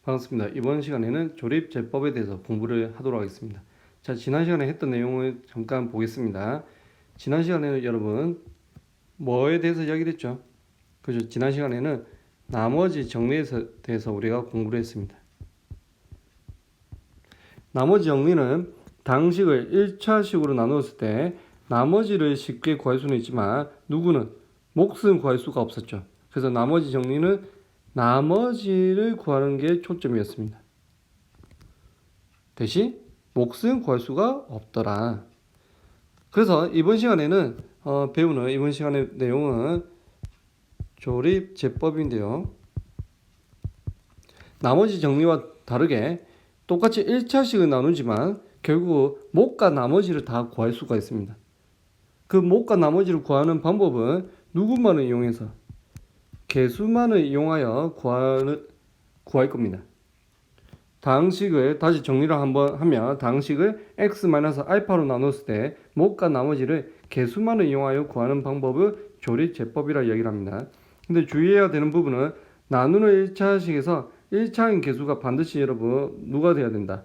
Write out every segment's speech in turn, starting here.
반갑습니다. 이번 시간에는 조립제법에 대해서 공부를 하도록 하겠습니다. 자, 지난 시간에 했던 내용을 잠깐 보겠습니다. 지난 시간에는 여러분 뭐에 대해서 이야기를 했죠? 그죠? 지난 시간에는 나머지 정리에 대해서 우리가 공부를 했습니다. 나머지 정리는 당식을 1차식으로 나누었을 때 나머지를 쉽게 구할 수는 있지만 누구는 몫은 구할 수가 없었죠. 그래서 나머지 정리는 나머지를 구하는 게 초점이었습니다. 대신 몫은 구할 수가 없더라. 그래서 이번 시간에는 배우는 이번 시간의 내용은 조립제법인데요. 나머지 정리와 다르게 똑같이 1차식을 나누지만 결국 몫과 나머지를 다 구할 수가 있습니다. 그 몫과 나머지를 구하는 방법은 누구만을 이용해서 개수만을 이용하여 구할 겁니다. 당식을 다시 정리를 한번 하면 당식을 x-알파로 나눴을 때 몫과 나머지를 개수만을 이용하여 구하는 방법을 조립제법이라 이야기를 합니다. 근데 주의해야 되는 부분은 나누는 1차식에서 1차인 개수가 반드시 여러분 누가 돼야 된다?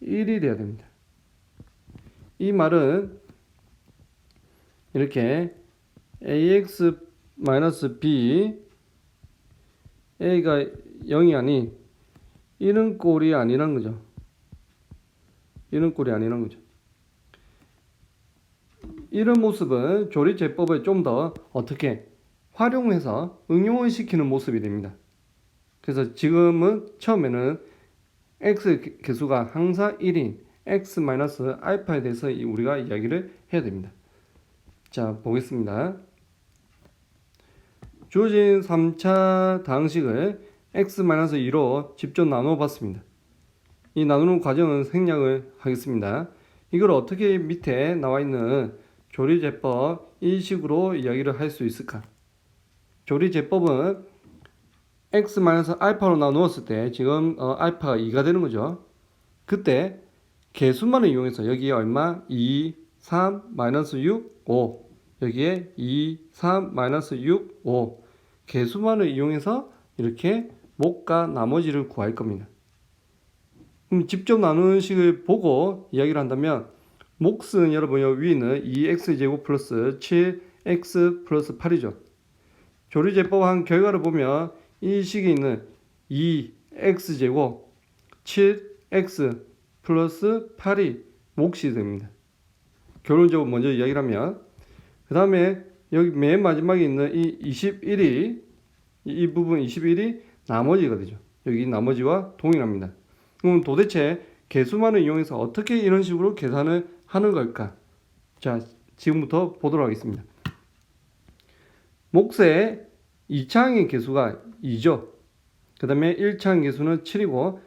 1이 돼야 됩니다. 이 말은 이렇게 ax-b a가 0이 아닌 이런 꼴이 아니란 거죠. 이런 꼴이 아니란 거죠. 이런 모습은 조립제법을 좀 더 어떻게 활용해서 응용을 시키는 모습이 됩니다. 그래서 지금은 처음에는 x 개수가 항상 1인 x-알파에 대해서 우리가 이야기를 해야 됩니다. 자, 보겠습니다. 주어진 3차 당식을 x-2로 직접 나누어 봤습니다. 이 나누는 과정은 생략을 하겠습니다. 이걸 어떻게 밑에 나와 있는 조립제법 이 식으로 이야기를 할 수 있을까? 조립제법은 x-알파로 나누었을 때 지금 알파가 2가 되는 거죠. 그때 개수만을 이용해서 여기에 얼마? 2, 3, -6, 5 여기에 2, 3, -6, 5 개수만을 이용해서 이렇게 몫과 나머지를 구할 겁니다. 그럼 직접 나누는 식을 보고 이야기를 한다면 몫은 여러분 여기 위에는 2x제곱 플러스 7x 플러스 8이죠. 조립제법 한 결과를 보면 이 식에 있는 2x제곱 7x 플러스 8이 몫이 됩니다. 결론적으로 먼저 이야기를 하면 그 다음에 여기 맨 마지막에 있는 이 21이 이 부분 21이 나머지가 되죠. 여기 나머지와 동일합니다. 그럼 도대체 개수만을 이용해서 어떻게 이런 식으로 계산을 하는 걸까? 자, 지금부터 보도록 하겠습니다. 몫의 2차항의 개수가 2죠. 그 다음에 1차항 개수는 7이고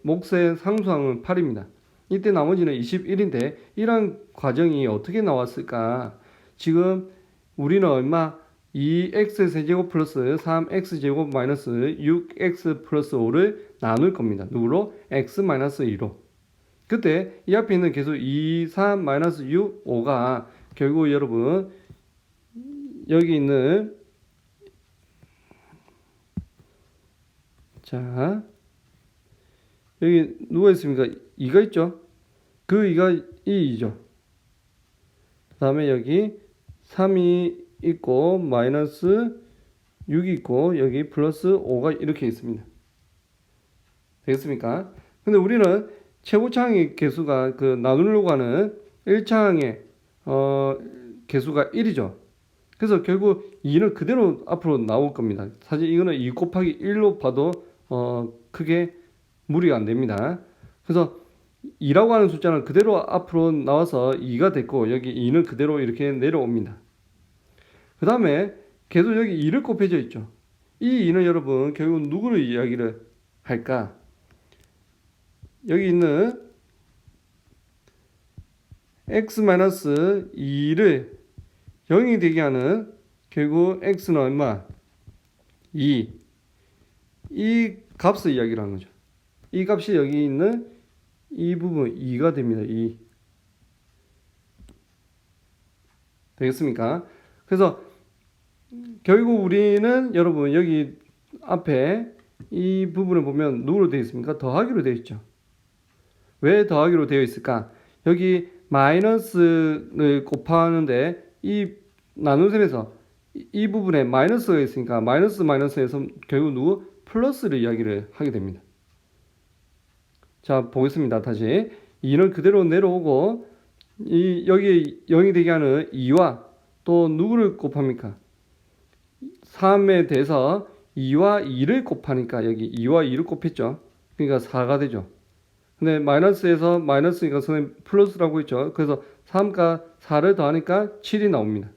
몫의 상수항은 8입니다. 이때 나머지는 21인데 이런 과정이 어떻게 나왔을까? 지금 우리는 얼마? 2x세제곱 플러스 3x제곱 마이너스 6x 플러스 5를 나눌 겁니다. 누구로? x-2로. 그때 이 앞에 있는 개수 2, 3, -6, 5가 결국 여러분 여기 있는 자 여기 누가 있습니까? 2가 있죠? 그 2가 2이죠. 그 다음에 여기 3이 있고 마이너스 6이 있고 여기 플러스 5가 이렇게 있습니다. 되겠습니까? 근데 우리는 최고차항의 개수가 그 나누려고 하는 1차항의 개수가 1이죠. 그래서 결국 2는 그대로 앞으로 나올 겁니다. 사실 이거는 2 곱하기 1로 봐도 크게 무리가 안 됩니다. 그래서 2라고 하는 숫자는 그대로 앞으로 나와서 2가 됐고 여기 2는 그대로 이렇게 내려옵니다. 그 다음에 계속 여기 2를 곱해져 있죠. 이 2는 여러분 결국 누구를 이야기를 할까? 여기 있는 x-2를 0이 되게 하는 결국 x는 얼마? 2. 이 값을 이야기를 하는 거죠. 이 값이 여기 있는 이 부분 2가 됩니다. 2. 되겠습니까? 그래서 결국 우리는 여러분 여기 앞에 이 부분을 보면 누구로 되어 있습니까? 더하기로 되어 있죠. 왜 더하기로 되어 있을까? 여기 마이너스를 곱하는데 이 나눗셈에서 이 부분에 마이너스가 있으니까 마이너스에서 결국 누구? 플러스를 이야기를 하게 됩니다. 자, 보겠습니다. 다시 2는 그대로 내려오고 여기 0이 되게 하는 2와 또 누구를 곱합니까? 3에 대해서 2와 2를 곱하니까 여기 2와 2를 곱했죠. 그러니까 4가 되죠. 근데 마이너스에서 마이너스니까 선생님 플러스라고 했죠. 그래서 3과 4를 더하니까 7이 나옵니다.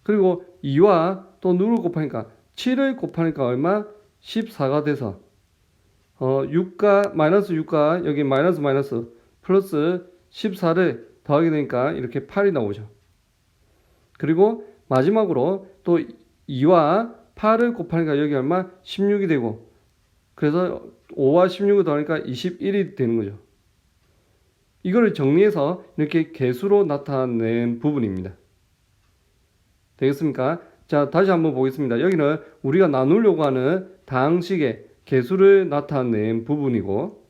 그리고 2와 또 누구를 곱하니까 7을 곱하니까 얼마? 14가 돼서 6과 마이너스 6과 여기 마이너스 플러스 14를 더하게 되니까 이렇게 8이 나오죠. 그리고 마지막으로 또 2와 8을 곱하니까 여기 얼마? 16이 되고 그래서 5와 16을 더하니까 21이 되는 거죠. 이거를 정리해서 이렇게 개수로 나타낸 부분입니다. 되겠습니까? 자, 다시 한번 보겠습니다. 여기는 우리가 나누려고 하는 다항식의 개수를 나타낸 부분이고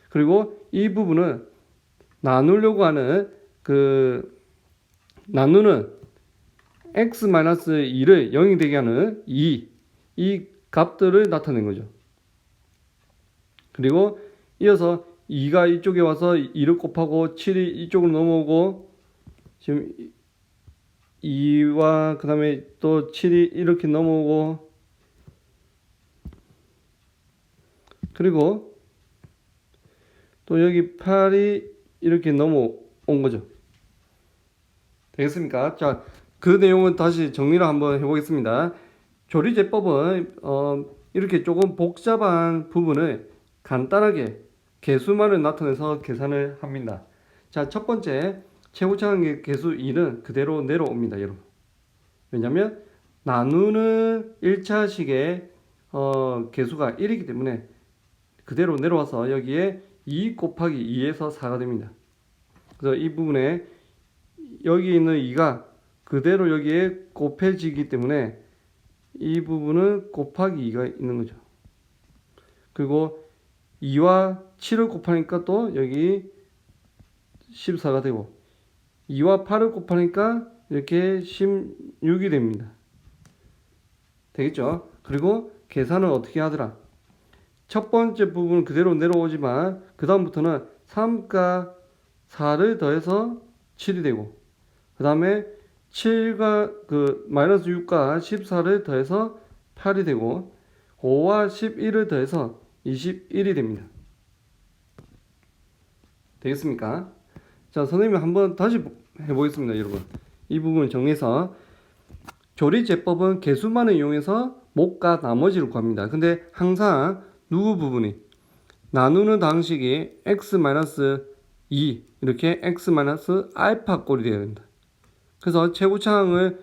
그리고 이 부분은 나누려고 하는 나누는 x-2를 0이 되게 하는 이 값들을 나타낸 거죠. 그리고 이어서 2가 이쪽에 와서 2를 곱하고 7이 이쪽으로 넘어오고 지금 2와 그 다음에 또 7이 이렇게 넘어오고 그리고 또 여기 8이 이렇게 넘어온 거죠. 되겠습니까? 자, 그 내용은 다시 정리를 한번 해보겠습니다. 조리제법은 이렇게 조금 복잡한 부분을 간단하게 개수만을 나타내서 계산을 합니다. 자, 첫 번째 최고차항의 개수 2는 그대로 내려옵니다, 여러분. 왜냐하면 나누는 1차식의 개수가 1이기 때문에 그대로 내려와서 여기에 2 곱하기 2에서 4가 됩니다. 그래서 이 부분에 여기 있는 2가 그대로 여기에 곱해지기 때문에 이 부분은 곱하기 2가 있는 거죠. 그리고 2와 7을 곱하니까 또 여기 14가 되고 2와 8을 곱하니까 이렇게 16이 됩니다. 되겠죠? 그리고 계산은 어떻게 하더라? 첫 번째 부분은 그대로 내려오지만 그 다음부터는 3과 4를 더해서 7이 되고 그 다음에 7과 마이너스 6과 14를 더해서 8이 되고 5와 11을 더해서 21이 됩니다. 되겠습니까? 자, 선생님이 한번 다시 해보겠습니다, 여러분. 이 부분을 정리해서 조리제법은 개수만을 이용해서 목과 나머지를 구합니다. 근데 항상 누구 부분이 나누는 방식이 x-2 이렇게 x-알파 꼴이 되어야 된다. 그래서 최고차항을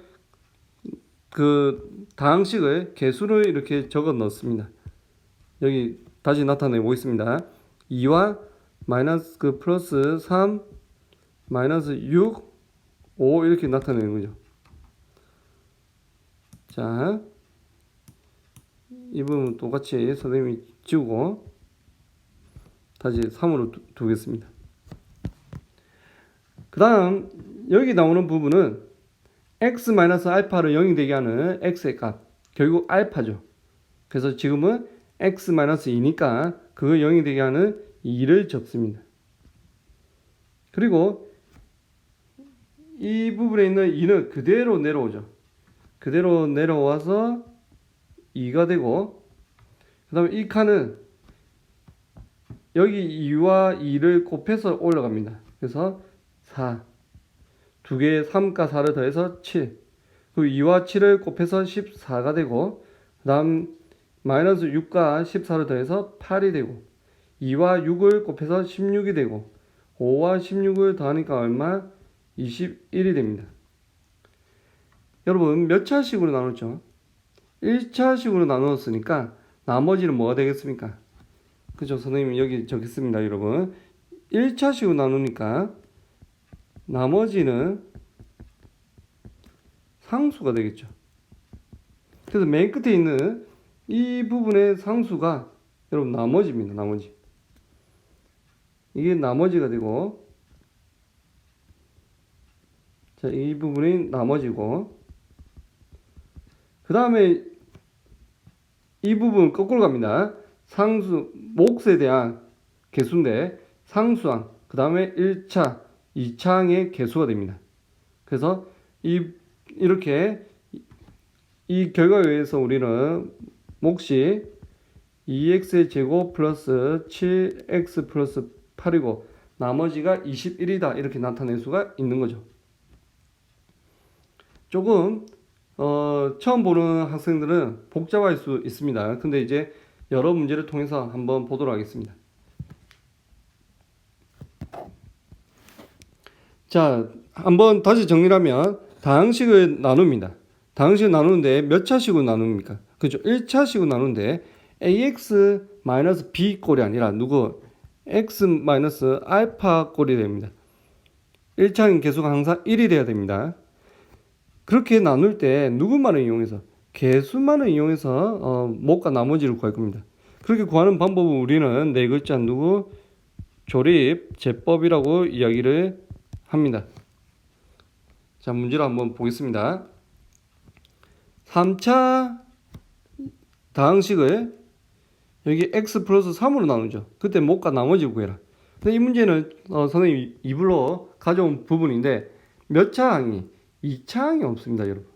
다항식을 개수를 이렇게 적어 넣습니다. 여기 다시 나타내 보겠습니다. 2와 마이너스 플러스 3 마이너스 6 5 이렇게 나타내는 거죠. 자, 이 부분 똑같이 선생님이 지우고 다시 3으로 두겠습니다. 그 다음 여기 나오는 부분은 x-알파를 0이 되게 하는 x의 값 결국 알파죠. 그래서 지금은 x-2니까 그거 0이 되게 하는 2를 적습니다. 그리고 이 부분에 있는 2는 그대로 내려오죠. 그대로 내려와서 2가 되고 그 다음에 이 칸은 여기 2와 2를 곱해서 올라갑니다. 그래서 4 두 개의 3과 4를 더해서 7 그리고 2와 7을 곱해서 14가 되고 그 다음 마이너스 6과 14를 더해서 8이 되고 2와 6을 곱해서 16이 되고 5와 16을 더하니까 얼마? 21이 됩니다. 여러분 몇 차식으로 나눴죠? 1차식으로 나누었으니까 나머지는 뭐가 되겠습니까? 그죠? 선생님이 여기 적겠습니다, 여러분. 1차식으로 나누니까 나머지는 상수가 되겠죠. 그래서 맨 끝에 있는 이 부분의 상수가 여러분 나머지입니다. 나머지. 이게 나머지가 되고, 자, 이 부분이 나머지고, 그 다음에 이 부분 거꾸로 갑니다. 상수, 몫에 대한 개수인데, 상수항, 그 다음에 1차, 2차항의 개수가 됩니다. 그래서 이렇게 이 결과에 의해서 우리는 몫이 2x의 제곱 플러스 7x 플러스 8이고 나머지가 21이다 이렇게 나타낼 수가 있는 거죠. 조금 처음 보는 학생들은 복잡할 수 있습니다. 근데 이제 여러 문제를 통해서 한번 보도록 하겠습니다. 자, 한번 다시 정리하면 다항식을 나눕니다. 다항식을 나누는데 몇 차식으로 나눕니까? 그죠? 1차식으로 나누는데 ax-b 꼴이 아니라 누구? x-알파 꼴이 됩니다. 1차항 개수가 항상 1이 돼야 됩니다. 그렇게 나눌 때 누구만을 이용해서? 개수만을 이용해서 몫과 나머지를 구할 겁니다. 그렇게 구하는 방법은 우리는 네 글자 누구? 조립 제법이라고 이야기를 합니다. 자, 문제를 한번 보겠습니다. 3차 다항식을 여기 x 플러스 3으로 나누죠. 그때 몫과 나머지를 구해라. 근데 이 문제는 선생님이 입으로 가져온 부분인데 몇 차항이? 2차항이 없습니다, 여러분.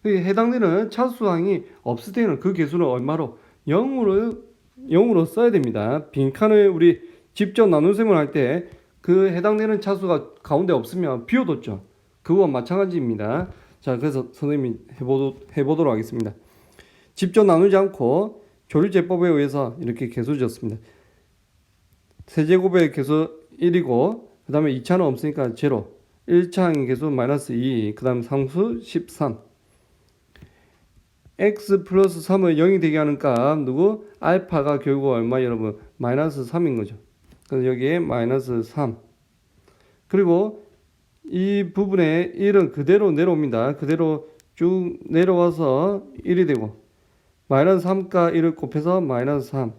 해당되는 차수항이 없을 때는 그 개수는 얼마로? 0으로 써야 됩니다. 빈칸을 우리 직접 나눗셈을 할 때 그 해당되는 차수가 가운데 없으면 비워뒀죠. 그거와 마찬가지입니다. 자, 그래서 선생님이 해보도록 하겠습니다. 직접 나누지 않고 조립제법에 의해서 이렇게 개수 줬습니다. 세제곱의 개수 1이고 그 다음에 2차는 없으니까 제로, 1차항의 개수 마이너스 2, 그 다음 상수 13. x 플러스 3을 0이 되게 하는 값 누구? 알파가 결국 얼마 여러분? 마이너스 3인 거죠. 그래서 여기에 마이너스 3. 그리고 이 부분에 1은 그대로 내려옵니다. 그대로 쭉 내려와서 1이 되고 마이너스 3가 1을 곱해서 마이너스 3.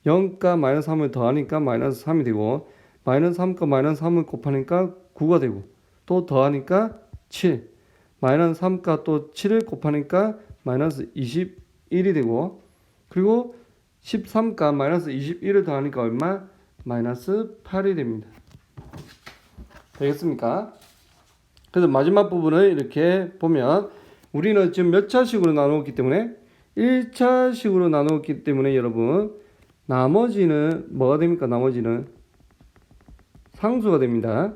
0가 마이너스 3을 더하니까 마이너스 3이 되고 마이너스 3가 마이너스 3을 곱하니까 9가 되고 또 더하니까 7. 마이너스 3가 또 7을 곱하니까 마이너스 21이 되고 그리고 13가 마이너스 21을 더하니까 얼마? 마이너스 8이 됩니다. 되겠습니까? 그래서 마지막 부분을 이렇게 보면 우리는 지금 몇 차식으로 나누었기 때문에 1차식으로 나누었기 때문에 여러분 나머지는 뭐가 됩니까? 나머지는 상수가 됩니다.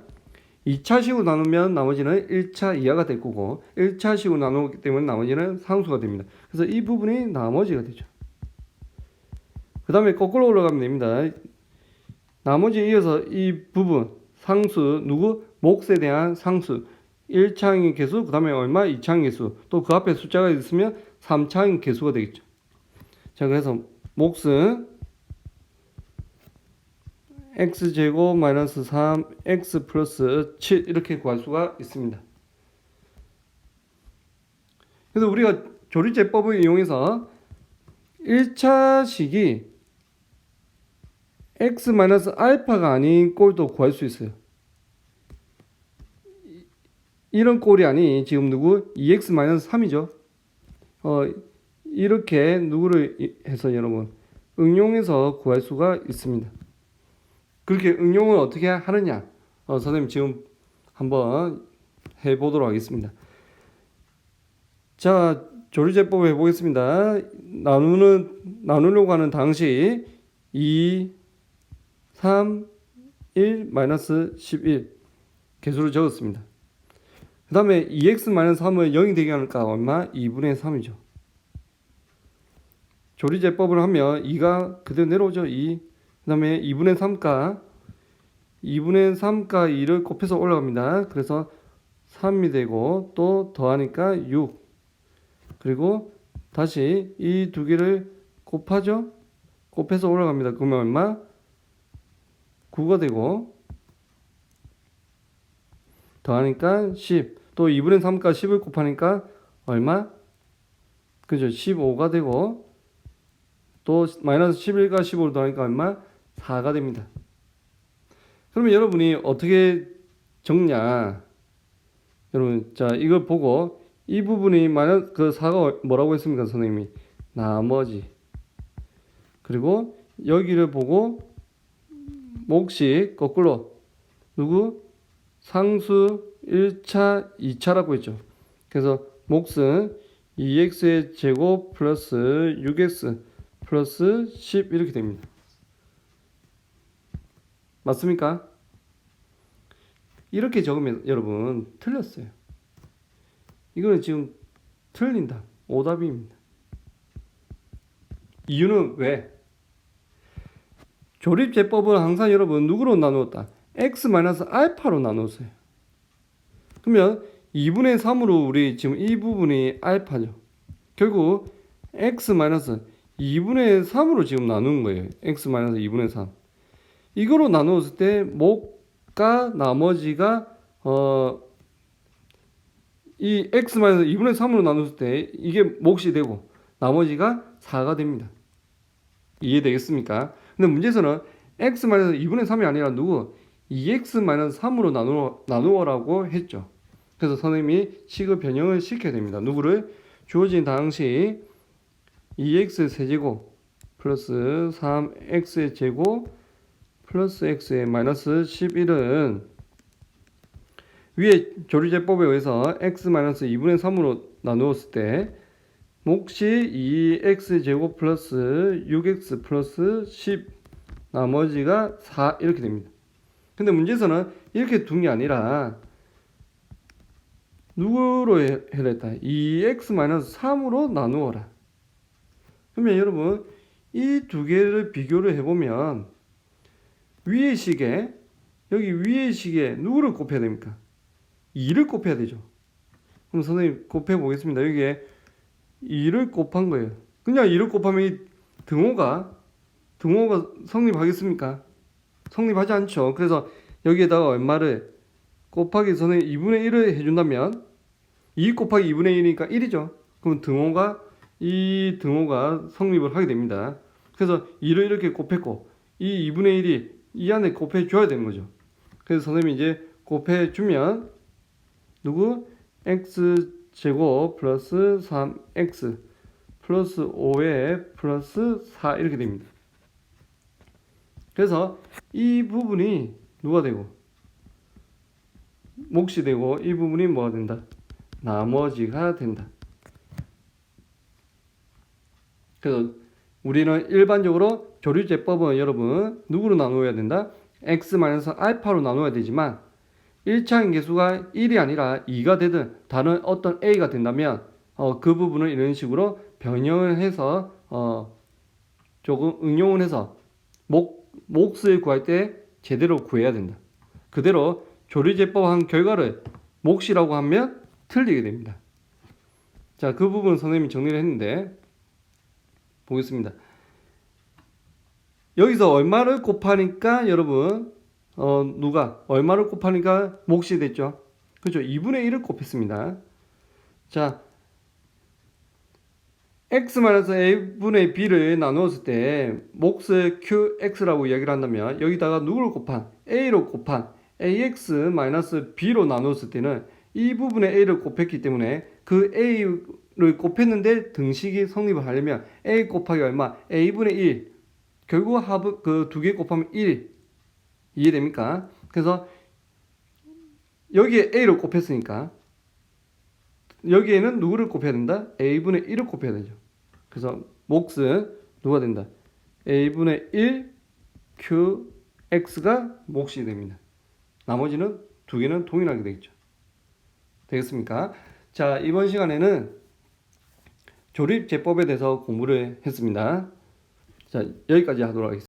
2차식으로 나누면 나머지는 1차 이하가 될 거고 1차식으로 나누었기 때문에 나머지는 상수가 됩니다. 그래서 이 부분이 나머지가 되죠. 그 다음에 거꾸로 올라가면 됩니다. 나머지 이어서 이 부분 상수 누구? 몫에 대한 상수 1차항의 개수 그 다음에 얼마? 2차항의 개수 또 그 앞에 숫자가 있으면 3차항의 개수가 되겠죠. 자, 그래서 몫은 x제곱 마이너스 3 x 플러스 7 이렇게 구할 수가 있습니다. 그래서 우리가 조립제법을 이용해서 1차식이 x 마이너스 알파가 아닌 꼴도 구할 수 있어요. 이런 꼴이 아닌 지금 누구? 2x 마이너스 3이죠. 이렇게 누구를 해서 여러분 응용해서 구할 수가 있습니다. 그렇게 응용을 어떻게 하느냐? 선생님 지금 한번 해보도록 하겠습니다. 자, 조립제법 해보겠습니다. 나누려고 하는 다항식 2, 3, 1, 마이너스 11 개수를 적었습니다. 그 다음에 2x-3을 0이 되게 하니까 얼마? 2분의 3이죠. 조립제법을 하면 2가 그대로 내려오죠. 2. 그 다음에 2분의 3가 2를 곱해서 올라갑니다. 그래서 3이 되고 또 더하니까 6. 그리고 다시 이 두 개를 곱하죠. 곱해서 올라갑니다. 그러면 얼마? 9가 되고 더하니까 10. 또 2분의 3과 10을 곱하니까 얼마? 그죠? 15가 되고 또 마이너스 11과 15를 더하니까 얼마? 4가 됩니다. 그러면 여러분이 어떻게 적냐? 여러분, 자, 이걸 보고 이 부분이 마이너스 그 4가 뭐라고 했습니까, 선생님이? 나머지. 그리고 여기를 보고 몫이 거꾸로 누구? 상수 1차, 2차라고 했죠. 그래서 몫은 2x의 제곱 플러스 6x 플러스 10 이렇게 됩니다. 맞습니까? 이렇게 적으면 여러분 틀렸어요. 이거는 지금 틀린다. 오답입니다. 이유는 왜? 조립제법은 항상 여러분 누구로 나누었다? x-알파로 나누었어요. 그러면 2분의 3으로 우리 지금 이 부분이 알파죠. 결국 x-2분의 3으로 지금 나누는 거예요. x-2분의 3. 이거로 나누었을 때 몫과 나머지가 이 x-2분의 3으로 나눴을 때 이게 몫이 되고 나머지가 4가 됩니다. 이해되겠습니까? 근데 문제에서는 x-2분의 3이 아니라 누구? 2x-3으로 나누어라고 했죠. 그래서 선생님이 식을 변형을 시켜야 됩니다. 누구를? 주어진 당시 2x 세제곱 플러스 3x의 제곱 플러스 x의 마이너스 11은 위에 조리제법에 의해서 x-2분의 3으로 나누었을 때 몫이 2x제곱 플러스 6x 플러스 10 나머지가 4 이렇게 됩니다. 근데 문제에서는 이렇게 둔 게 아니라 누구로 해냈다? 2x-3으로 나누어라. 그러면 여러분 이 두 개를 비교를 해보면 위의 식에 여기 위의 식에 누구를 곱해야 됩니까? 2를 곱해야 되죠. 그럼 선생님 곱해 보겠습니다. 여기에 2를 곱한 거예요. 그냥 2를 곱하면 이 등호가 성립하겠습니까? 성립하지 않죠. 그래서 여기에다가 얼마를 곱하기 전에 2분의 1을 해준다면 2 곱하기 2분의 1이니까 1이죠. 그럼 이 등호가 성립을 하게 됩니다. 그래서 2를 이렇게 곱했고 이 2분의 1이 이 안에 곱해줘야 되는 거죠. 그래서 선생님이 이제 곱해주면 누구? x제곱 플러스 3x 플러스 5에 플러스 4 이렇게 됩니다. 그래서 이 부분이 누가 되고? 몫이 되고 이 부분이 뭐가 된다? 나머지가 된다. 그래서 우리는 일반적으로 조리제법은 여러분 누구로 나누어야 된다? x-알파로 나누어야 되지만 1차인 개수가 1이 아니라 2가 되든 다른 어떤 a가 된다면 그 부분을 이런 식으로 변형을 해서 조금 응용을 해서 몫을 구할 때 제대로 구해야 된다. 그대로 조리제법한 결과를 몫이라고 하면 틀리게 됩니다. 자, 그 부분 선생님이 정리를 했는데 보겠습니다. 여기서 얼마를 곱하니까 여러분 누가 얼마를 곱하니까 몫이 됐죠. 그렇죠. 2분의 1을 곱했습니다. 자, x-a분의 b를 나누었을 때 몫을 qx라고 이야기를 한다면 여기다가 누구를 곱한 a로 곱한 ax-b로 나누었을 때는 이 부분에 a를 곱했기 때문에 그 a를 곱했는데 등식이 성립을 하려면 a 곱하기 얼마? a분의 1 결국 합은 그 두 개 곱하면 1 이해됩니까? 그래서 여기에 a를 곱했으니까 여기에는 누구를 곱해야 된다? a분의 1을 곱해야 되죠. 그래서 몫은 누가 된다? a분의 1 qx가 몫이 됩니다. 나머지는 두 개는 동일하게 되겠죠. 되겠습니까? 자, 이번 시간에는 조립제법에 대해서 공부를 했습니다. 자, 여기까지 하도록 하겠습니다.